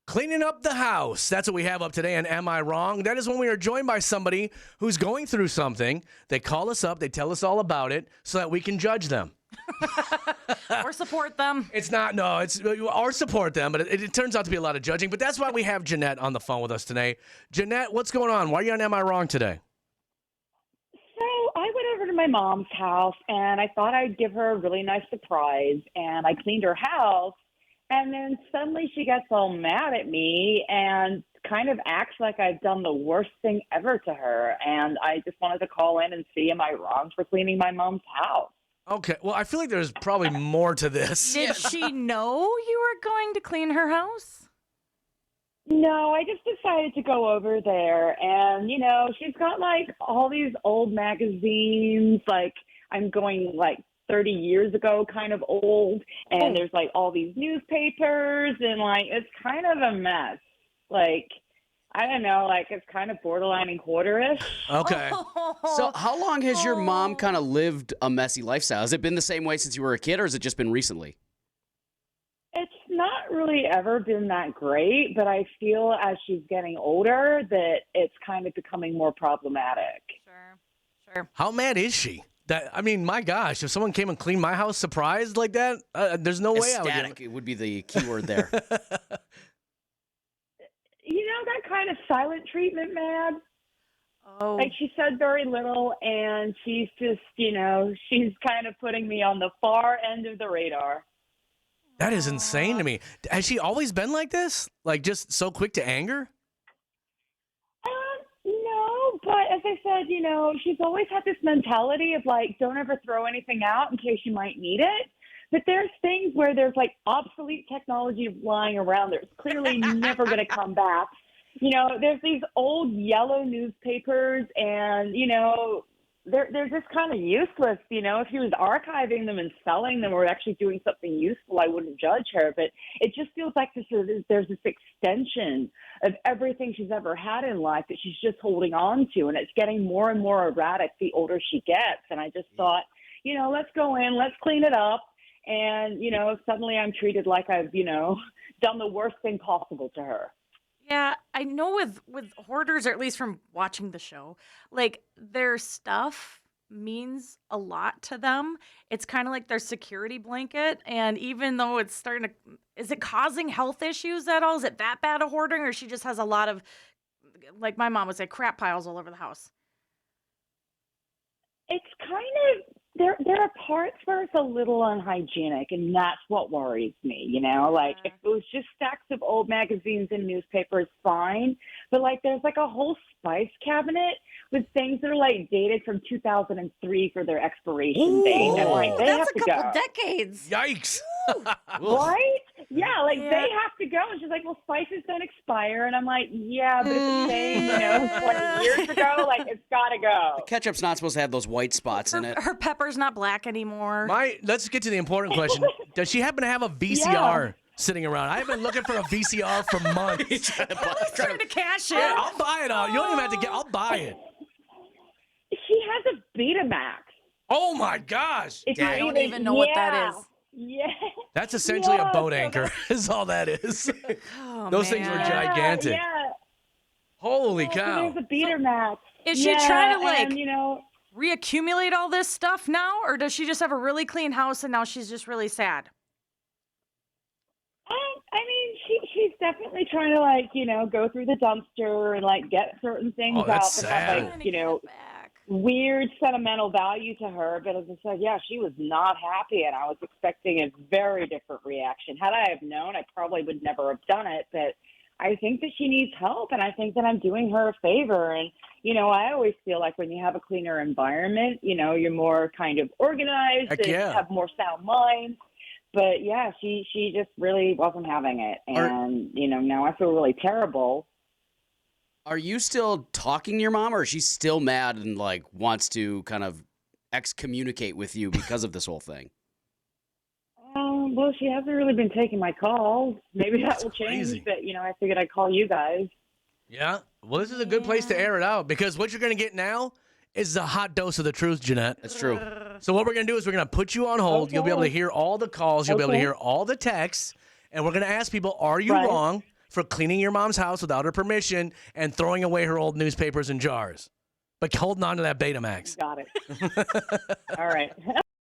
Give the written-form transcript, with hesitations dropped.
Cleaning up the house. That's what we have up today. And Am I Wrong? That is when we are joined by somebody who's going through something. They call us up. They tell us all about it so that we can judge them. Or support them. It's not, no, it's or support them, but it turns out to be a lot of judging. But that's why we have Jeanette on the phone with us today. Jeanette, what's going on? Why are you on Am I Wrong today? So I went over to my mom's house and I thought I'd give her a really nice surprise. And I cleaned her house. And then suddenly she gets all mad at me and kind of acts like I've done the worst thing ever to her. And I just wanted to call in and see, am I wrong for cleaning my mom's house? Okay, well, I feel like there's probably more to this. Did she know you were going to clean her house? No, I just decided to go over there. And, you know, she's got like all these old magazines, like I'm going like 30 years ago kind of old. And there's like all these newspapers and like it's kind of a mess. Like, I don't know, like it's kind of borderline and quarterish. Okay. So how long has your mom kind of lived a messy lifestyle? Has it been the same way since you were a kid, or has it just been recently? It's not really ever been that great, but I feel as she's getting older that it's kind of becoming more problematic. Sure. How mad is she? I mean, my gosh, if someone came and cleaned my house surprised like that, there's no way I would Ecstatic, it would be the key word there. You know, that kind of silent treatment mad? Oh. Like she said very little and she's just, you know, she's kind of putting me on the far end of the radar. That is insane to me. Has she always been like this? Like just so quick to anger? No, but as I said, you know, she's always had this mentality of like, don't ever throw anything out in case you might need it. But there's things where there's like obsolete technology lying around that's clearly never going to come back. You know, there's these old yellow newspapers and, you know, they're just kind of useless. You know, if she was archiving them and selling them or actually doing something useful, I wouldn't judge her. But it just feels like there's this extension of everything she's ever had in life that she's just holding on to. And it's getting more and more erratic the older she gets. And I just thought, you know, let's go in, let's clean it up. And, you know, suddenly I'm treated like I've, you know, done the worst thing possible to her. Yeah, I know with hoarders, or at least from watching the show, like their stuff means a lot to them. It's kind of like their security blanket. And even though it's starting to, is it causing health issues at all? Is it that bad of hoarding, or she just has a lot of, like my mom would say, crap piles all over the house? It's kind of, there are parts where it's a little unhygienic, and that's what worries me, you know? Like, if it was just stacks of old magazines and newspapers, fine. But, like, there's, like, a whole spice cabinet with things that are, like, dated from 2003 for their expiration date. And, like, they have That's to a couple go. decades. Yikes. Right? Yeah, like, Yeah. they have to go. And she's like, well, spices don't expire. And I'm like, yeah, but it's saying, you know, 20 years ago, like, it's got to go. Ketchup's not supposed to have those white spots in it. Her pepper's not black anymore. Let's get to the important question. Does she happen to have a VCR sitting around? I've been looking for a VCR for months. Trying to cash in. Yeah, I'll buy it all. You don't even have to get, I'll buy it. She has a Betamax. Oh my gosh. It's I don't even know what that is. Yeah. That's essentially a Yeah, boat so anchor, is all that is. Oh, Those things were man. gigantic. Yeah. Holy So cow. there's a Betamax. Is she trying to, like, and, you know, reaccumulate all this stuff now, or does she just have a really clean house and now she's just really sad? I mean, she's definitely trying to, like, you know, go through the dumpster and, like, get certain things Oh, that's out that have, sad. like, you know, Back. weird sentimental value to her. But as I said, yeah, she was not happy, and I was expecting a very different reaction. Had I have known, I probably would never have done it. But I think that she needs help, and I think that I'm doing her a favor. And, you know, I always feel like when you have a cleaner environment, you know, you're more kind of organized Heck and yeah. have more sound minds. But, yeah, she just really wasn't having it. And, you know, now I feel really terrible. Are you still talking to your mom, or is she still mad and like wants to kind of excommunicate with you because of this whole thing? Well, she hasn't really been taking my calls. Maybe that That's will change, crazy. but, you know, I figured I'd call you guys. Yeah. Well, this is a good place to air it out because what you're going to get now is a hot dose of the truth, Jeanette. That's true. So what we're going to do is we're going to put you on hold. You'll be able to Okay. hear all the calls. You'll be able to Okay. hear all the texts. And we're going to ask people, are you Right. wrong for cleaning your mom's house without her permission and throwing away her old newspapers and jars. But holding on to that Betamax. Got it. All right.